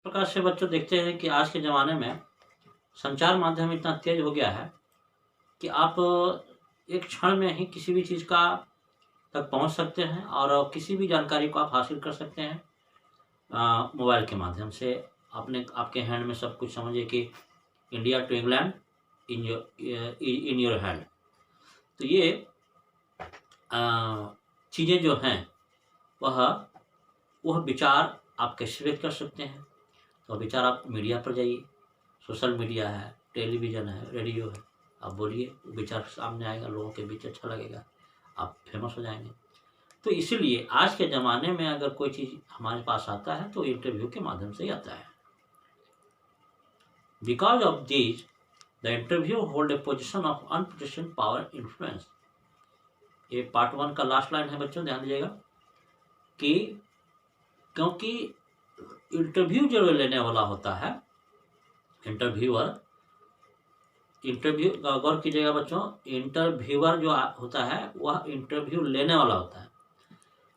प्रकार से बच्चों देखते हैं कि आज के ज़माने में संचार माध्यम इतना तेज हो गया है कि आप एक क्षण में ही किसी भी चीज़ का तक पहुंच सकते हैं और किसी भी जानकारी को आप हासिल कर सकते हैं मोबाइल के माध्यम से। अपने आपके हैंड में सब कुछ, समझिए कि India to England in your hand. तो ये चीज़ें जो हैं वह वह विचार आप कैसे व्यक्त कर सकते हैं। तो विचार आप मीडिया पर जाइए, सोशल मीडिया है, टेलीविज़न है, रेडियो है, आप बोलिए, विचार सामने आएगा, लोगों के बीच अच्छा लगेगा, आप फेमस हो जाएंगे। तो इसीलिए आज के ज़माने में अगर कोई चीज़ हमारे पास आता है तो इंटरव्यू के माध्यम से ही आता है। Because of this the interview hold a position of unprecedented power influence. ये पार्ट 1 का लास्ट लाइन है बच्चों, ध्यान दीजिएगा कि क्योंकि इंटरव्यू जो लेने वाला होता है, इंटरव्यूअर, इंटरव्यू गौर कीजिएगा बच्चों, इंटरव्यूअर जो होता है वह इंटरव्यू लेने वाला होता है।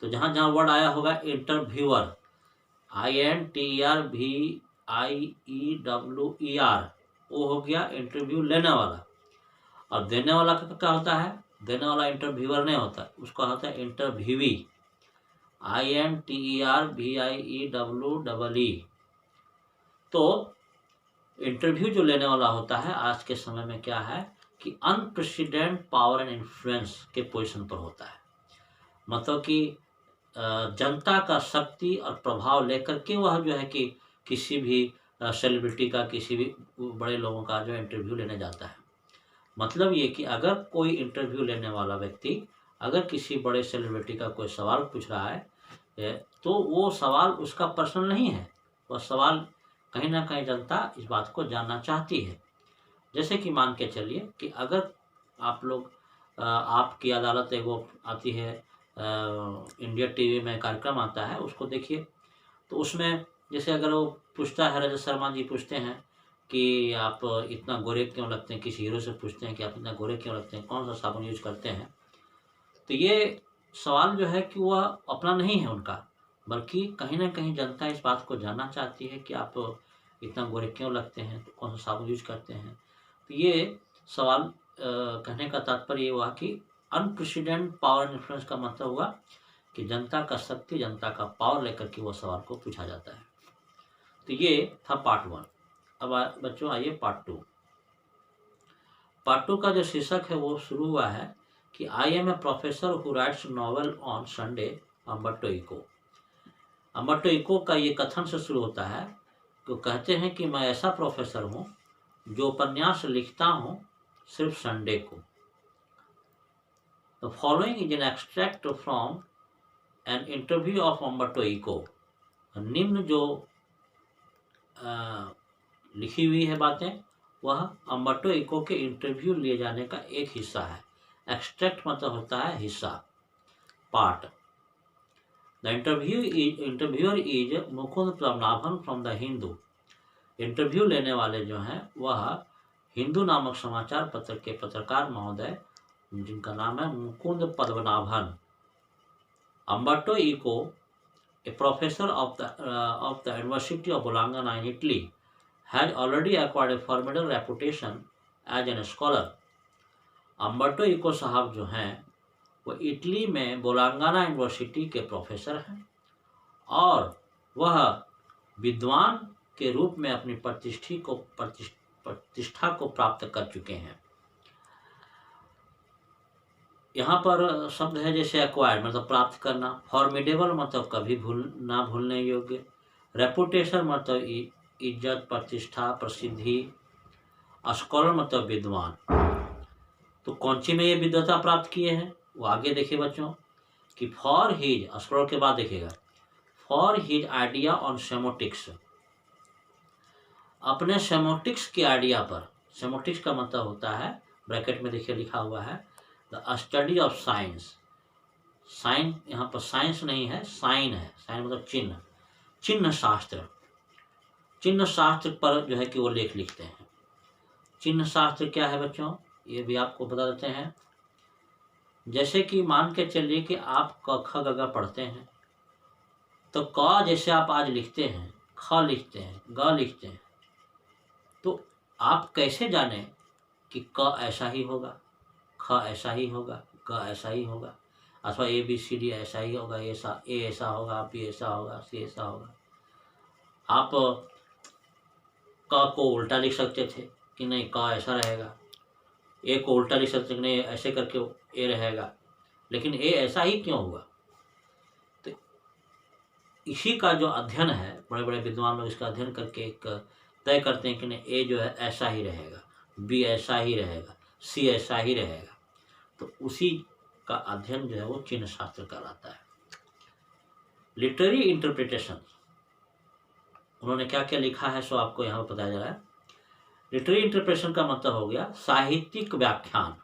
तो जहाँ जहाँ वर्ड आया होगा इंटरव्यूअर, INTRVIEWER, वो हो गया इंटरव्यू लेने वाला। और देने वाला का क्या होता है? देने वाला इंटरव्यूअर नहीं होता, उसका होता है इंटरव्यूवी, INTERVIEWEE। तो इंटरव्यू जो लेने वाला होता है आज के समय में क्या है कि अनप्रेसिडेंट पावर एंड इन्फ्लुएंस के पोजीशन पर होता है। मतलब कि जनता का शक्ति और प्रभाव लेकर के वह जो है कि किसी भी सेलिब्रिटी का, किसी भी बड़े लोगों का जो इंटरव्यू लेने जाता है। मतलब ये कि अगर कोई इंटरव्यू लेने वाला व्यक्ति अगर किसी बड़े सेलिब्रिटी का कोई सवाल पूछ रहा है तो वो सवाल उसका पर्सनल नहीं है, वह सवाल कहीं ना कहीं जनता इस बात को जानना चाहती है। जैसे कि मान के चलिए कि अगर आप लोग आपकी अदालत एगो आती है, इंडिया टीवी में कार्यक्रम आता है, उसको देखिए। तो उसमें जैसे अगर वो पूछता है, रजत शर्मा जी पूछते हैं कि आप इतना गोरे क्यों लगते हैं, किसी हीरो से पूछते हैं कि आप इतना गोरे क्यों लगते हैं, कौन सा साबुन यूज करते हैं। तो ये सवाल जो है कि वह अपना नहीं है उनका, बल्कि कहीं ना कहीं जनता इस बात को जानना चाहती है कि आप इतना गोरे क्यों लगते हैं, तो कौन सा साबुन यूज करते हैं। तो ये सवाल कहने का तात्पर्य ये हुआ कि अनप्रेसिडेंट पावर एंड इन्फ्लुएंस का मतलब हुआ कि जनता का शक्ति, जनता का पावर लेकर के वो सवाल को पूछा जाता है। तो ये था पार्ट 1। अब बच्चों आइए पार्ट 2। पार्ट 2 का जो शीर्षक है वो शुरू हुआ है कि I am a professor who writes novel on Sunday, Umberto Eco. Umberto Eco का ये कथन से शुरू होता है कि कहते हैं कि मैं ऐसा प्रोफेसर हूँ जो उपन्यास लिखता हूँ सिर्फ संडे को। The following is an extract from an interview of Umberto Eco. निम्न जो लिखी हुई है बातें वह अम्बर्टो इको के इंटरव्यू लिए जाने का एक हिस्सा है। एक्सट्रैक्ट मतलब होता है हिस्सा, part. The interviewer is Mukund Padmanabhan from the Hindu. Interview लेने वाले जो हैं वह हिंदू नामक समाचार पत्र के पत्रकार महोदय, जिनका नाम है Mukund Padmanabhan. Umberto Eco, a professor of the University of Bologna in Italy, has already acquired a formidable reputation as an scholar. Umberto Eco साहब जो हैं वो इटली में बोलांगाना यूनिवर्सिटी के प्रोफेसर हैं और वह विद्वान के रूप में अपनी प्रतिष्ठा को प्राप्त कर चुके हैं। यहाँ पर शब्द है जैसे एक्वायर्ड मतलब प्राप्त करना, फॉर्मिडेबल मतलब कभी ना भूलने योग्य, रेपुटेशन मतलब इज्जत, प्रतिष्ठा, प्रसिद्धि, स्कॉलर मतलब विद्वान। तो कौन सी में ये विद्वता प्राप्त किए हैं वो आगे देखिए बच्चों कि फॉर हिज, स्कॉलर के बाद देखिएगा, फॉर हिज आइडिया ऑन सेमोटिक्स, अपने सेमोटिक्स के आइडिया पर। सेमोटिक्स का मतलब होता है, ब्रैकेट में देखिए लिखा हुआ है, the study of science. Sign यहाँ पर साइंस नहीं है, साइन है। साइन मतलब चिन्ह, चिन्ह शास्त्र। चिन्ह शास्त्र पर जो है कि वो लेख लिखते हैं। चिन्ह शास्त्र क्या है बच्चों, ये भी आपको बता देते हैं। जैसे कि मान के चलिए कि आप क ख ग घ पढ़ते हैं, तो क जैसे आप आज लिखते हैं, ख लिखते हैं, ग लिखते हैं, तो आप कैसे जाने कि क ऐसा ही होगा, ख ऐसा ही होगा, ग ऐसा ही होगा, अथवा ABCD ऐसा ही होगा, ए ऐसा होगा, B ऐसा होगा, C ऐसा होगा। आप क को उल्टा लिख सकते थे कि नहीं क ऐसा रहेगा, ए को उल्टा लिख सकते थे कि नहीं ऐसे करके ए रहेगा, लेकिन ए ऐसा ही क्यों हुआ? तो इसी का जो अध्ययन है, बड़े बड़े विद्वान लोग इसका अध्ययन करके एक तय करते हैं कि नहीं ए जो है ऐसा ही रहेगा, B ऐसा ही रहेगा, C ऐसा ही रहेगा। तो उसी का अध्ययन जो है वो चिन्ह शास्त्र कहलाता है। लिटरेरी इंटरप्रिटेशन, उन्होंने क्या क्या लिखा है सो आपको यहाँ पर बताया जा रहा है। लिटरेरी इंटरप्रिटेशन का मतलब हो गया साहित्यिक व्याख्यान।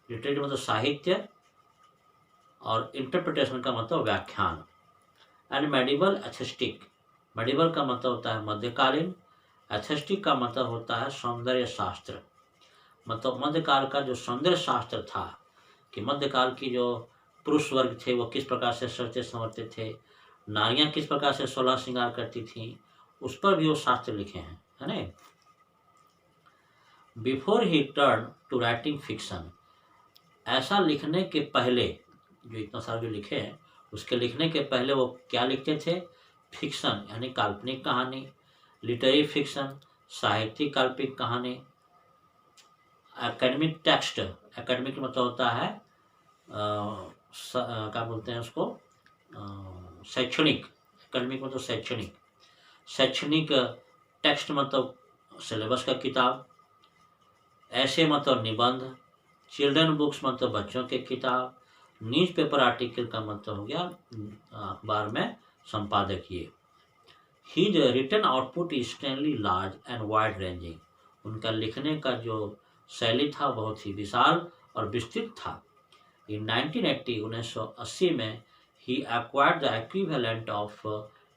लिटरेरी मतलब साहित्य और इंटरप्रिटेशन का मतलब व्याख्यान। एंड मेडिवल एस्थेटिक, मेडिवल का मतलब होता है मध्यकालीन, एस्थेटिक का मतलब होता है सौंदर्य शास्त्र। मतलब मध्यकाल का जो सौंदर्य शास्त्र था कि मध्यकाल की जो पुरुष वर्ग थे वो किस प्रकार से सजते संवरते थे, नारियां किस प्रकार से 16 श्रृंगार करती थी, उस पर भी वो शास्त्र लिखे हैं, है ना। Before he turn to writing fiction, ऐसा लिखने के पहले, जो इतना सारा जो लिखे हैं उसके लिखने के पहले वो क्या लिखते थे? फिक्शन यानी काल्पनिक कहानी, लिटरेरी फिक्शन साहित्यिक काल्पनिक कहानी, एकेडमिक टेक्स्ट, एकेडमिक मतलब होता है क्या बोलते हैं उसको, शैक्षणिक, एकेडमिक मतलब शैक्षणिक, शैक्षणिक टेक्स्ट मतलब सिलेबस का किताब, ऐसे मतलब निबंध, चिल्ड्रन बुक्स मतलब बच्चों के किताब, न्यूज़पेपर आर्टिकल का मतलब हो गया अखबार में संपादकीय। His written output is extremely large and wide ranging, उनका लिखने का जो शैली था बहुत ही विशाल और विस्तृत था। In 1980 में he acquired the equivalent of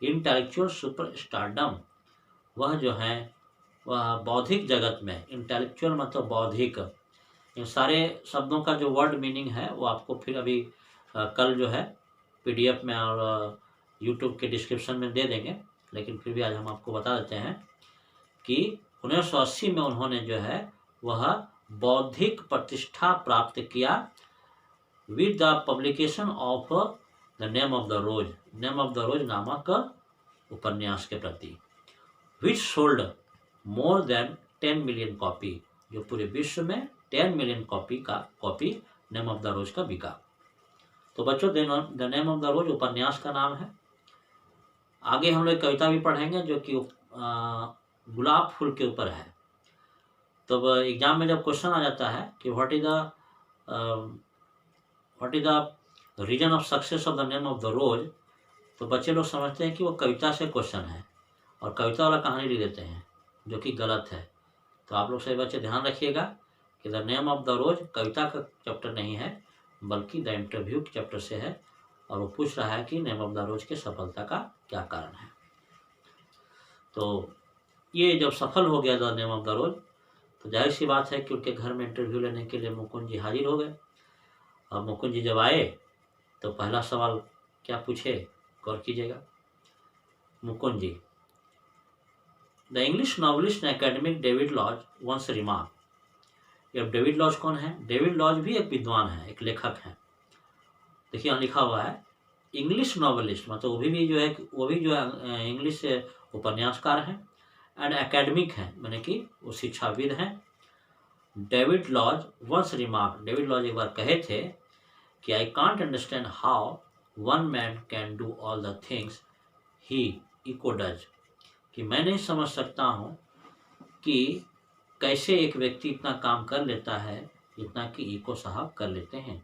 intellectual superstardom, वह जो है वह बौद्धिक जगत में, इंटेलेक्चुअल मतलब बौद्धिक, इन सारे शब्दों का जो वर्ड मीनिंग है वो आपको फिर अभी कल जो है PDF में और YouTube के डिस्क्रिप्शन में दे देंगे, लेकिन फिर भी आज हम आपको बता देते हैं कि 1980 में उन्होंने जो है वह बौद्धिक प्रतिष्ठा प्राप्त किया with the publication of the Name of the Rose, Name of the Rose नामक उपन्यास के प्रति, which sold more than 10 million copy, जो पूरे विश्व में 10 million copy Name of the Rose का बिका। तो बच्चों the Name of the Rose उपन्यास का नाम है। आगे हम लोग कविता भी पढ़ेंगे जो कि गुलाब फूल के ऊपर है। तो एग्जाम में जब क्वेश्चन आ जाता है कि what is the reason of success of the Name of the Rose, तो बच्चे लोग समझते हैं कि वो कविता से क्वेश्चन है और कविता वाला कहानी लिख देते हैं, जो कि गलत है। तो आप लोग सभी बच्चे ध्यान रखिएगा कि द नेम ऑफ द रोज कविता का चैप्टर नहीं है, बल्कि द इंटरव्यू के चैप्टर से है, और वो पूछ रहा है कि नेम ऑफ द रोज की सफलता का क्या कारण है। तो ये जब सफल हो गया the Name of the Rose, तो जाहिर सी बात है कि उनके घर में इंटरव्यू लेने के लिए मुकुंद जी हाजिर हो गए। और मुकुंद जी जब आए तो पहला सवाल क्या पूछे, गौर कीजिएगा। Mukund ji, the English novelist and academic David Lodge once remark. अब डेविड लॉज कौन है? डेविड लॉज भी एक विद्वान है, एक लेखक है। देखिए यहाँ लिखा हुआ है इंग्लिश नॉवलिस्ट, मतलब वो भी जो है इंग्लिश से उपन्यासकार हैं, एंड एकेडमिक हैं, मैंने कि वो शिक्षाविद हैं। David Lodge once remark, David Lodge एक बार कहे थे कि I can't understand how one man can do all the things he Eco does, कि मैं नहीं समझ सकता हूँ कि कैसे एक व्यक्ति इतना काम कर लेता है जितना कि इको साहब कर लेते हैं।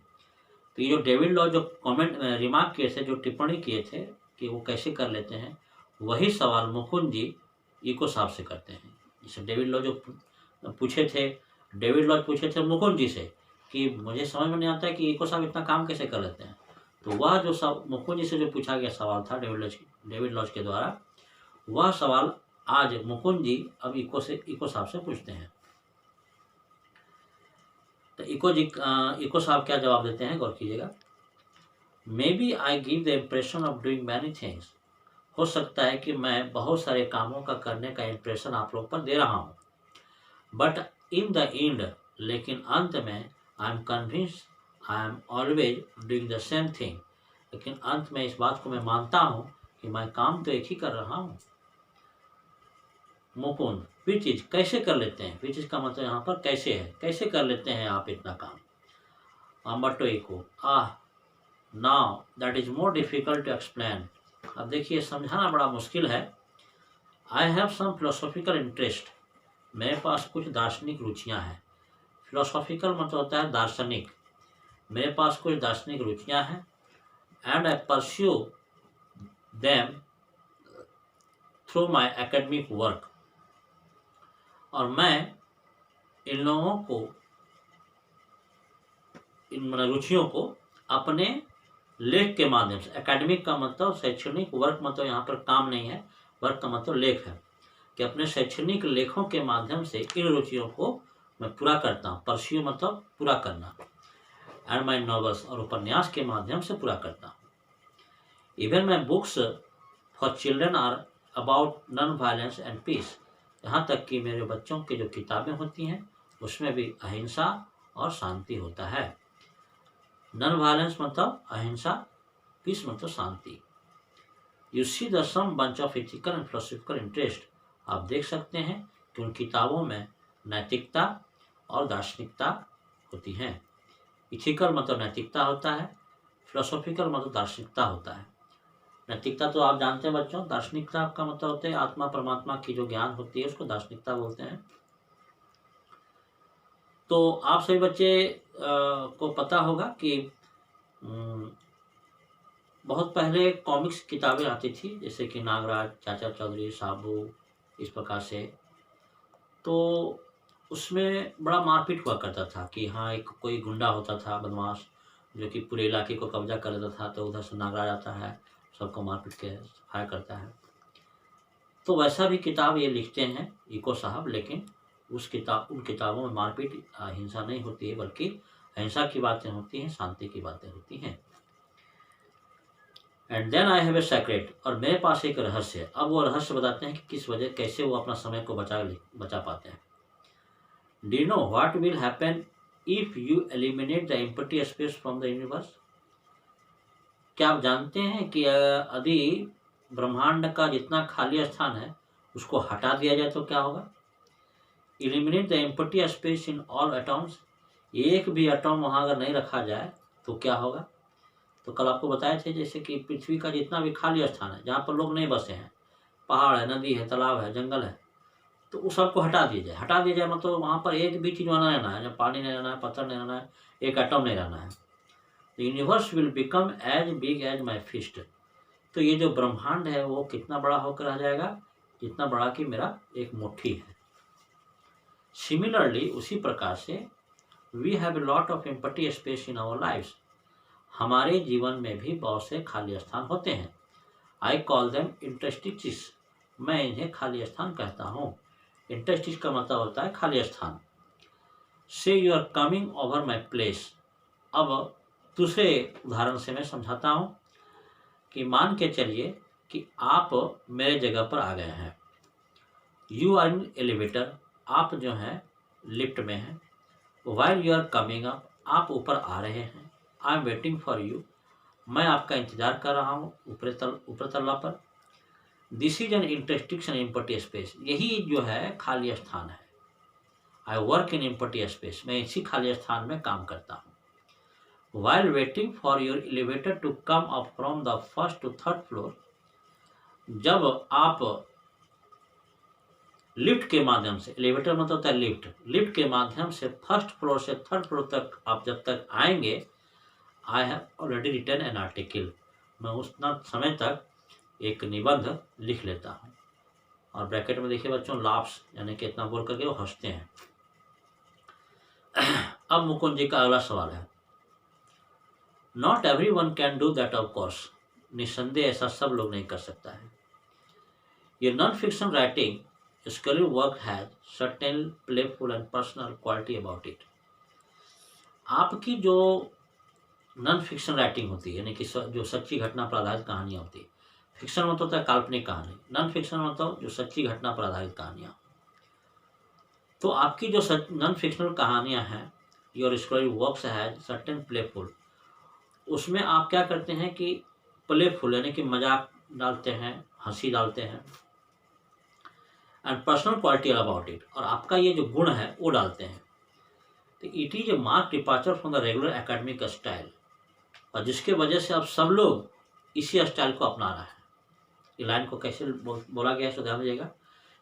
तो ये जो डेविड लॉज जो कमेंट रिमार्क किए थे, जो टिप्पणी किए थे कि वो कैसे कर लेते हैं, वही सवाल मुकुंद जी इको साहब से करते हैं। जैसे डेविड लॉज जो पूछे थे, डेविड लॉज पूछे थे मुकुंद जी से कि मुझे समझ में नहीं आता है कि इको साहब इतना काम कैसे कर लेते हैं। तो वह जो सब मुकुंद जी से जो पूछा गया सवाल था डेविड लॉज के द्वारा, वह सवाल आज मुकुंद जी अब इको साहब से पूछते हैं। तो इको साहब क्या जवाब देते हैं, गौर कीजिएगा। Maybe I give the impression of doing many things हो सकता है कि मैं बहुत सारे कामों का करने का इम्प्रेशन आप लोग पर दे रहा हूँ, बट इन द एंड, लेकिन अंत में, I am convince I am always doing the same thing, लेकिन अंत में इस बात को मैं मानता हूँ कि मैं काम तो एक ही कर रहा हूँ। मुकुंद, वी चीज कैसे कर लेते हैं, वी चीज का मतलब यहाँ पर कैसे है, कैसे कर लेते हैं आप इतना काम। Umberto Eco, now that is more difficult to explain. अब देखिए समझाना बड़ा मुश्किल है। I have some philosophical interest, मेरे पास कुछ दार्शनिक रुचियां हैं। फिलोसॉफिकल मतलब होता है दार्शनिक, मेरे पास कुछ दार्शनिक रुचियां हैं। And I pursue them through my academic work, और मैं इन लोगों को, इन रुचियों को अपने लेख के माध्यम से, एकेडमिक का मतलब शैक्षणिक, वर्क मतलब यहाँ पर काम नहीं है, वर्क का मतलब लेख है, कि अपने शैक्षणिक लेखों के माध्यम से इन रुचियों को मैं पूरा करता हूँ। परस्यू मतलब पूरा करना, एंड माई नॉवेल्स, और उपन्यास के माध्यम से पूरा करता हूँ। Even my books for children are about non violence and peace, यहाँ तक कि मेरे बच्चों की जो किताबें होती हैं उसमें भी अहिंसा और शांति होता है। नॉन वायलेंस मतलब अहिंसा, पीस मतलब शांति। You see the some bunch of ethical and philosophical interest, आप देख सकते हैं कि उन किताबों में नैतिकता और दार्शनिकता होती हैं। इथिकल मतलब नैतिकता होता है, फिलोसॉफिकल मतलब दार्शनिकता होता है। नैतिकता तो आप जानते हैं बच्चों, दार्शनिकता का मतलब होता है आत्मा परमात्मा की जो ज्ञान होती है उसको दार्शनिकता बोलते हैं। तो आप सभी बच्चे को पता होगा कि बहुत पहले कॉमिक्स किताबें आती थी, जैसे कि नागराज, चाचा चौधरी, साबू, इस प्रकार से। तो उसमें बड़ा मारपीट हुआ करता था कि हाँ, एक कोई गुंडा होता था बदमाश जो कि पूरे इलाके को कब्जा कर लेता था, तो उधर से नागराज आता है, सबको मारपीट के सफाया करता है। तो वैसा भी किताब ये लिखते हैं इको साहब, लेकिन उन किताबों में मारपीट, हिंसा नहीं होती है, बल्कि अहिंसा की बातें होती हैं, शांति की बातें होती हैं। And then I have a secret, और मेरे पास एक रहस्य है। अब वो रहस्य बताते हैं कि किस वजह, कैसे वो अपना समय को बचा पाते हैं। Do you know what will happen if you eliminate the empty space from the universe? क्या आप जानते हैं कि यदि ब्रह्मांड का जितना खाली स्थान है उसको हटा दिया जाए तो क्या होगा? Eliminate the empty space in all atoms, एक भी एटॉम वहाँ अगर नहीं रखा जाए तो क्या होगा? तो कल आपको बताए थे जैसे कि पृथ्वी का जितना भी खाली स्थान है जहाँ पर लोग नहीं बसे हैं, पहाड़ है, नदी है, तालाब है, जंगल है, तो उस सबको हटा दिया जाए। हटा दिया जाए मतलब वहाँ पर एक भी चीज़ वहाँ रहना है, जब पानी नहीं रहना है, पत्थर नहीं रहना है, एक एटम नहीं रहना है। The universe will become as big as my fist, तो ये जो ब्रह्मांड है वो कितना बड़ा होकर रह जाएगा, जितना बड़ा कि मेरा एक मुट्ठी है। सिमिलरली, उसी प्रकार से, we have a lot of empty space in our lifes, हमारे जीवन में भी बहुत से खाली स्थान होते हैं। आई कॉल देम इंटरस्टिसेस, मैं इन्हें खाली स्थान कहता हूँ। इंटरस्टिस का मतलब होता है खाली स्थान। Say you are coming over my place, अब दूसरे उदाहरण से मैं समझाता हूँ कि मान के चलिए कि आप मेरे जगह पर आ गए हैं। यू आर इन एलिवेटर, आप जो हैं लिफ्ट में हैं। While you are coming up, आप ऊपर आ रहे हैं। I am waiting for you, मैं आपका इंतजार कर रहा हूँ ऊपर तल्ला पर। This is an interstitial empty space, यही जो है खाली स्थान है। I work in empty space, मैं इसी खाली स्थान में काम करता हूँ। While waiting for your elevator to come up from the first to third floor, जब आप लिफ्ट के माध्यम से, एलिवेटर मतलब होता है लिफ्ट, लिफ्ट के माध्यम से फर्स्ट फ्लोर से थर्ड फ्लोर तक आप जब तक आएंगे, I have already written an article, मैं उतना समय तक एक निबंध लिख लेता हूँ। और ब्रैकेट में देखिए बच्चों लाफ्स, यानी कि इतना बोल करके वो हंसते हैं। अब मुकुंद जी का अगला सवाल है, not every one can do that of course, निस्संदेह ऐसा सब लोग नहीं कर सकता है। ये non fiction writing scholarly work has certain playful and personal quality about it। आपकी जो नॉन फिक्शन राइटिंग होती है, यानी कि जो सच्ची घटना पर आधारित कहानियाँ होती है, फिक्शन मतलब होता है काल्पनिक कहानी, नॉन फिक्शन मतलब जो सच्ची घटना पर आधारित कहानियाँ। तो आपकी जो नॉन फिक्शनल कहानियाँ हैं, your story works has certain playful, उसमें आप क्या करते हैं कि प्लेफुल यानी कि मजाक डालते हैं, हंसी डालते हैं, and personal quality about it, और आपका ये जो गुण है वो डालते हैं। तो it is a mark departure from the regular academic style, और जिसके वजह से अब सब लोग इसी स्टाइल को अपना रहे हैं। ये लाइन को कैसे बोला गया है, ध्यान दीजिएगा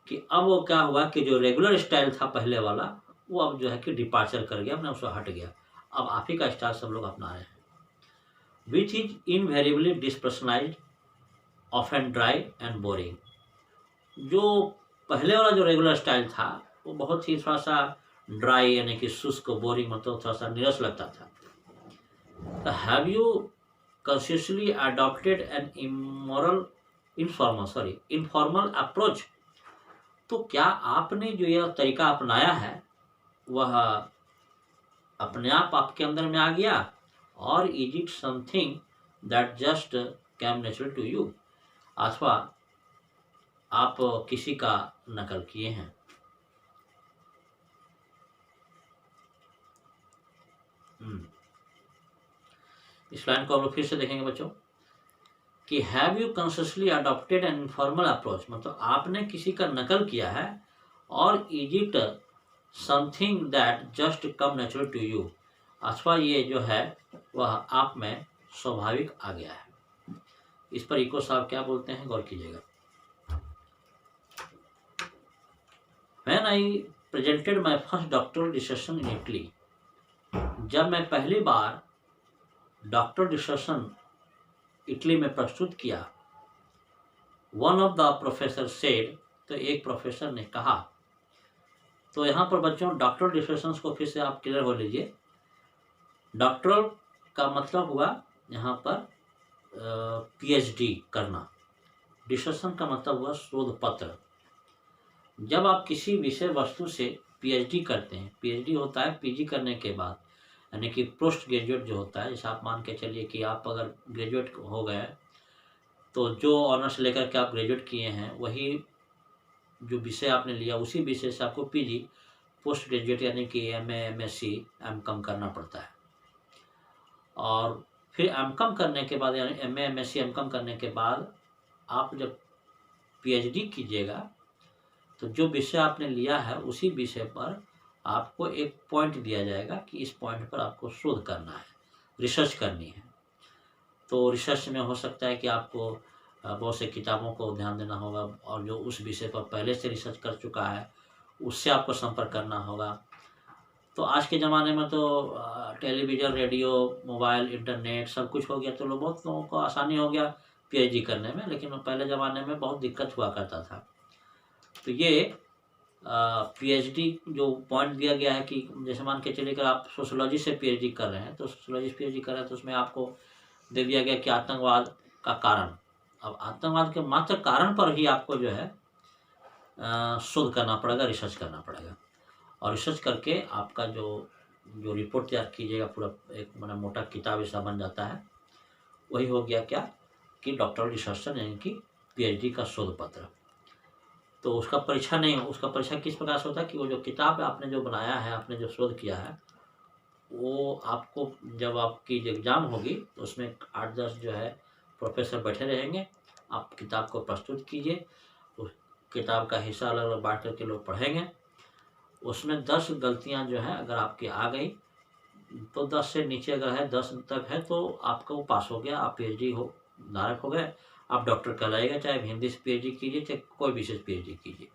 कि अब वो क्या हुआ कि जो रेगुलर स्टाइल था पहले वाला, वो अब जो है कि डिपार्चर कर गया, अपने उससे हट गया। अब आप ही का स्टाइल सब लोग अपना रहे हैं, which is invariably depersonalised, often dry and boring. जो पहले वाला जो रेगुलर स्टाइल था वो बहुत ही थोड़ा सा ड्राई यानी कि शुष्क, बोरिंग मतलब थोड़ा सा नीरस लगता था। Have you consciously adopted an informal approach, तो क्या आपने जो यह तरीका अपनाया है वह अपने आप आपके अंदर में आ गया, और is it something that just came natural to you, अथवा आप किसी का नकल किए हैं। इस लाइन को हम लोग फिर से देखेंगे बच्चों कि have you consciously adopted an informal approach, मतलब आपने किसी का नकल किया है, और is it something that just come natural to you, अथवा ये जो है वह आप में स्वाभाविक आ गया है। इस पर इको साहब क्या बोलते हैं, गौर कीजिएगा। When I presented my first doctoral dissertation in Italy, जब मैं पहली बार डॉक्टर डिस्कशन इटली में प्रस्तुत किया, one of the professor said, तो एक प्रोफेसर ने कहा। तो यहाँ पर बच्चों डॉक्टर डिस्कशंस को फिर से आप क्लियर हो लीजिए। डॉक्टरल का मतलब हुआ यहाँ पर पीएचडी करना, डिस्कशन का मतलब हुआ शोध पत्र। जब आप किसी विषय वस्तु से पीएचडी करते हैं, पीएचडी होता है पीजी करने के बाद, यानी कि पोस्ट ग्रेजुएट जो होता है, जैसे आप मान के चलिए कि आप अगर ग्रेजुएट हो गए तो जो ऑनर्स लेकर के आप ग्रेजुएट किए हैं वही जो विषय आपने लिया उसी विषय से आपको पीजी, पोस्ट ग्रेजुएट यानी कि एमए, एमएससी, एमकॉम करना पड़ता है। और फिर एमकॉम करने के बाद यानी एमए, एमएससी, एमकॉम करने के बाद आप जब पीएचडी कीजिएगा तो जो विषय आपने लिया है उसी विषय पर आपको एक पॉइंट दिया जाएगा कि इस पॉइंट पर आपको शोध करना है, रिसर्च करनी है। तो रिसर्च में हो सकता है कि आपको बहुत से किताबों को ध्यान देना होगा, और जो उस विषय पर पहले से रिसर्च कर चुका है उससे आपको संपर्क करना होगा। तो आज के ज़माने में तो टेलीविज़न, रेडियो, मोबाइल, इंटरनेट सब कुछ हो गया, तो बहुत लोगों को आसानी हो गया पीएचडी करने में, लेकिन पहले ज़माने में बहुत दिक्कत हुआ करता था। तो ये पीएचडी जो पॉइंट दिया गया है कि जैसे मान के चलिए अगर आप सोशियोलॉजी से पीएचडी कर रहे हैं, तो सोशियोलॉजी से पीएचडी कर रहे हैं तो उसमें आपको दे दिया गया कि आतंकवाद का कारण। अब आतंकवाद के मात्र कारण पर ही आपको जो है शोध करना पड़ेगा, रिसर्च करना पड़ेगा, और रिसर्च करके आपका जो रिपोर्ट तैयार कीजिएगा, पूरा एक मैंने मोटा किताब ऐसा बन जाता है, वही हो गया क्या कि डॉक्टरल डिसर्टेशन यानी कि पीएचडी का शोध पत्र। तो उसका परीक्षा नहीं, उसका परीक्षा किस प्रकार से होता है कि वो जो किताब आपने जो बनाया है, आपने जो शोध किया है, वो आपको जब आपकी एग्ज़ाम होगी तो उसमें 8-10 जो है प्रोफेसर बैठे रहेंगे, आप किताब को प्रस्तुत कीजिए, उस किताब का हिस्सा अलग अलग बांट करके लोग पढ़ेंगे। उसमें 10 गलतियां जो है अगर आपकी आ गई तो 10 से नीचे अगर है, 10 तक है तो आपका वो पास हो गया, आप पीएचडी हो धारक हो गए, आप डॉक्टर कहलाएगा, चाहे हिंदी से पीएचडी कीजिए चाहे कोई विशेष पीएचडी कीजिए।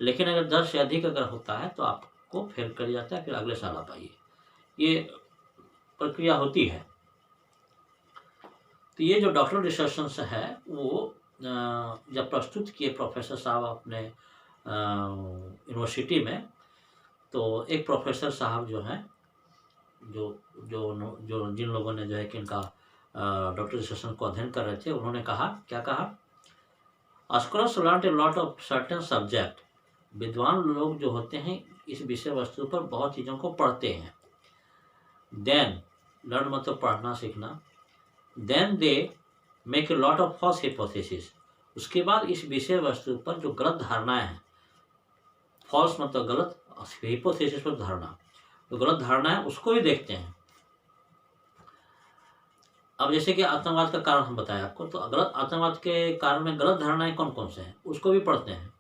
लेकिन अगर 10 से अधिक अगर होता है तो आपको फेल कर जाता है, फिर अगले साल आप आइए, ये प्रक्रिया होती है। तो ये जो डॉक्टरल डिस्कशंस है वो जब प्रस्तुत किए प्रोफेसर साहब अपने यूनिवर्सिटी में, तो एक प्रोफेसर साहब जो हैं जो जो जो जिन लोगों ने जो है कि इनका डॉक्टर डिस्कशन को अध्ययन कर रहे थे, उन्होंने कहा, क्या कहा, scholars learn A lot of certain subject, विद्वान लोग जो होते हैं इस विषय वस्तु पर बहुत चीज़ों को पढ़ते हैं। देन लर्न मतलब पढ़ना सीखना, then they make a lot of false hypothesis. उसके बाद इस विषय वस्तु पर जो गलत धारणाएं हैं, फॉल्स मतलब गलत, हिपोथेसिस पर धारणा, तो गलत धारणा है उसको भी देखते हैं। अब जैसे कि आतंकवाद का कारण हम बताया आपको, तो गलत आतंकवाद के कारण में गलत धारणाएं कौन कौन से हैं उसको भी पढ़ते हैं।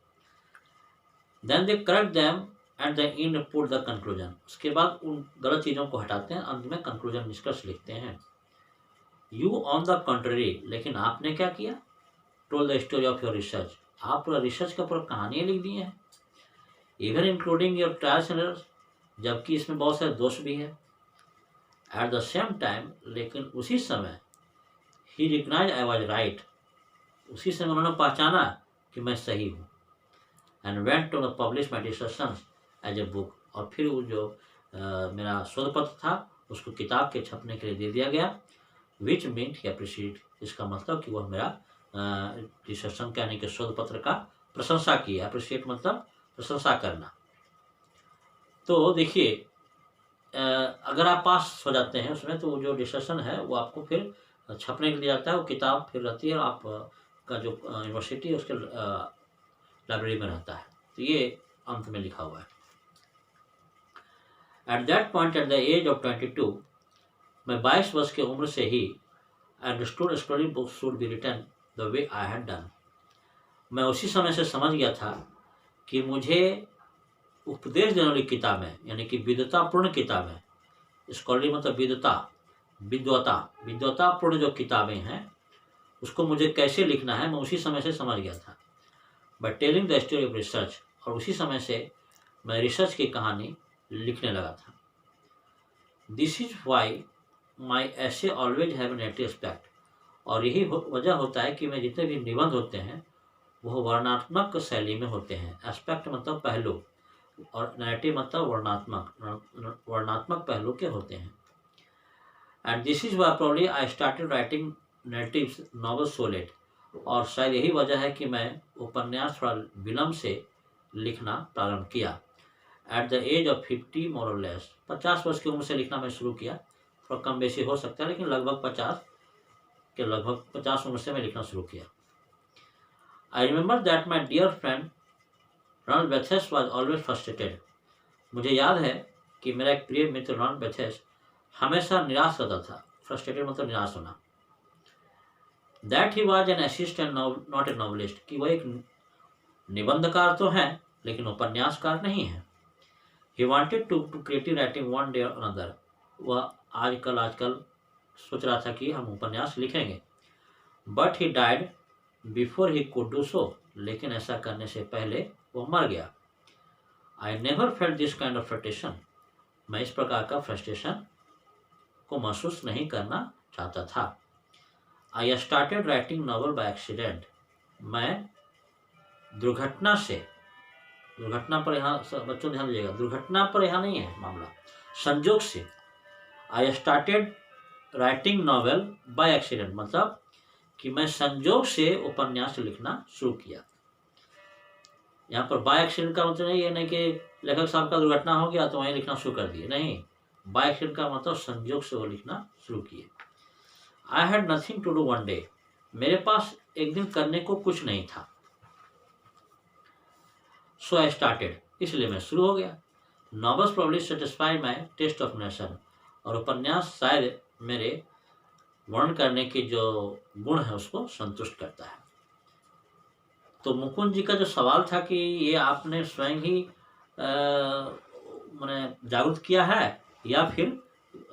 Then they correct them at the end put the conclusion. उसके बाद उन गलत चीज़ों को हटाते हैं, अंत में कंक्लूजन निष्कर्ष लिखते हैं। यू ऑन द कंट्री, लेकिन आपने क्या किया, toll the story of your research, आप पूरा रिसर्च का पूरा कहानियाँ लिख दी हैं, even including your trials and errors, जबकि इसमें बहुत सारे दोष भी हैं। एट द सेम टाइम, लेकिन उसी समय, he recognize I was right, उसी समय उन्होंने पहचाना कि मैं सही हूँ। And went to publish my discussions as a book, और फिर वो जो मेरा शोध पत्र था उसको किताब के छपने के लिए दे दिया गया। विच मीन्ट ही अप्रिशिएट, इसका मतलब कि वह मेरा डिस्कशन कहने के शोध पत्र का प्रशंसा की। अप्रिशिएट मतलब प्रशंसा करना। तो देखिए, अगर आप पास हो जाते हैं उसमें, तो जो डिस्कशन है वो आपको फिर छपने के लिए जाता है, वो किताब फिर रहती है, आप का जो यूनिवर्सिटी है उसके लाइब्रेरी में रहता है। तो ये अंत में लिखा हुआ है। At that point, at the age of 22, मैं 22 वर्ष की उम्र से ही understood story book should be written the way I had done. मैं उसी समय से समझ गया था कि मुझे उपदेश देने वाली किताबें, यानी कि विद्वतापूर्ण किताबें, स्कॉलरी मतलब विद्वतापूर्ण जो किताबें हैं उसको मुझे कैसे लिखना है, मैं उसी समय से समझ गया था। But telling the story of research, और उसी समय से मैं रिसर्च की कहानी लिखने लगा था। दिस इज वाई माई ऐसे always have an native aspect, और यही वजह होता है कि मैं जितने भी निबंध होते हैं वह वर्णनात्मक शैली में होते हैं। एस्पेक्ट मतलब पहलू, और नैरेटिव मतलब वर्णनात्मक पहलू के होते हैं। And this is why probably I started writing narratives novel so late, और शायद यही वजह है कि मैं उपन्यास थोड़ा विलम्ब से लिखना प्रारंभ किया। एट द एज ऑफ 50 मोर और लेस, 50 वर्ष की उम्र से लिखना मैं शुरू किया। थोड़ा कम बेसी हो सकता है, लेकिन लगभग 50 उम्र से मैं लिखना शुरू किया। I remember that my dear friend Ron Bethes was always frustrated. मुझे याद है कि मेरा एक प्रिय मित्र रॉन बेथेस हमेशा निराश रहता था। फ्रस्ट्रेटेड मतलब निराश होना। That he was an assistant not a novelist, कि वह एक निबंधकार तो हैं लेकिन उपन्यासकार नहीं है। He wanted to creative writing one day और अनदर, वह आजकल सोच रहा था कि हम उपन्यास लिखेंगे। But he died before he could do so, लेकिन ऐसा करने से पहले वो मर गया। I never felt this kind of frustration, मैं इस प्रकार का फ्रस्ट्रेशन को महसूस नहीं करना चाहता था। आई started writing novel by accident, मैं दुर्घटना पर, यहाँ बच्चों ध्यान दीजिएगा, दुर्घटना पर यहाँ नहीं है मामला, संजोग से। आई started writing novel by accident मतलब कि मैं संजोग से उपन्यास लिखना शुरू किया। यहाँ पर बाय एक्सीडेंट का मतलब ये नहीं कि लेखक साहब का दुर्घटना हो गया तो वहीं लिखना शुरू कर दिए, नहीं। बाय एक्सीडेंट का मतलब संजोग से वो लिखना शुरू किए। I had nothing to do one day, मेरे पास एक दिन करने को कुछ नहीं था। सो आई स्टार्टेड, इसलिए मैं शुरू हो गया। Novels probably satisfy my taste of nation, और उपन्यास शायद मेरे वर्णन करने के जो गुण है उसको संतुष्ट करता है। तो मुकुंद जी का जो सवाल था कि ये आपने स्वयं ही मैंने जागरूक किया है या फिर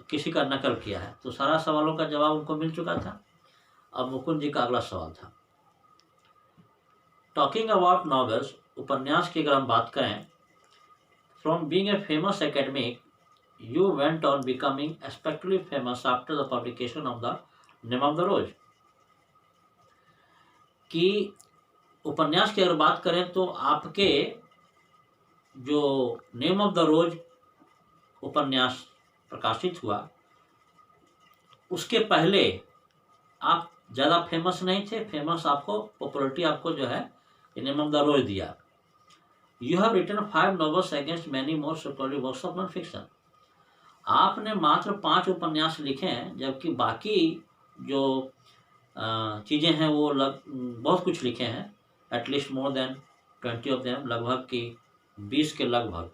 किसी का नकल किया है, तो सारा सवालों का जवाब उनको मिल चुका था। अब मुकुंद जी का अगला सवाल था, टॉकिंग अबाउट नॉवेल्स, उपन्यास की अगर हम बात करें, from being a famous academic you went on becoming expectedly famous after the publication of the Name of the Rose. कि उपन्यास की अगर बात करें तो आपके जो नेम ऑफ द रोज उपन्यास प्रकाशित हुआ उसके पहले आप ज़्यादा फेमस नहीं थे। फेमस आपको, पॉपुलरिटी आपको जो है नेम ऑफ द रोज दिया। You have written 5 novels against many more story works of non fiction, आपने मात्र 5 उपन्यास लिखे हैं, जबकि बाकी जो चीज़ें हैं वो बहुत कुछ लिखे हैं, at least more than 20 of them, लगभग की 20 के लगभग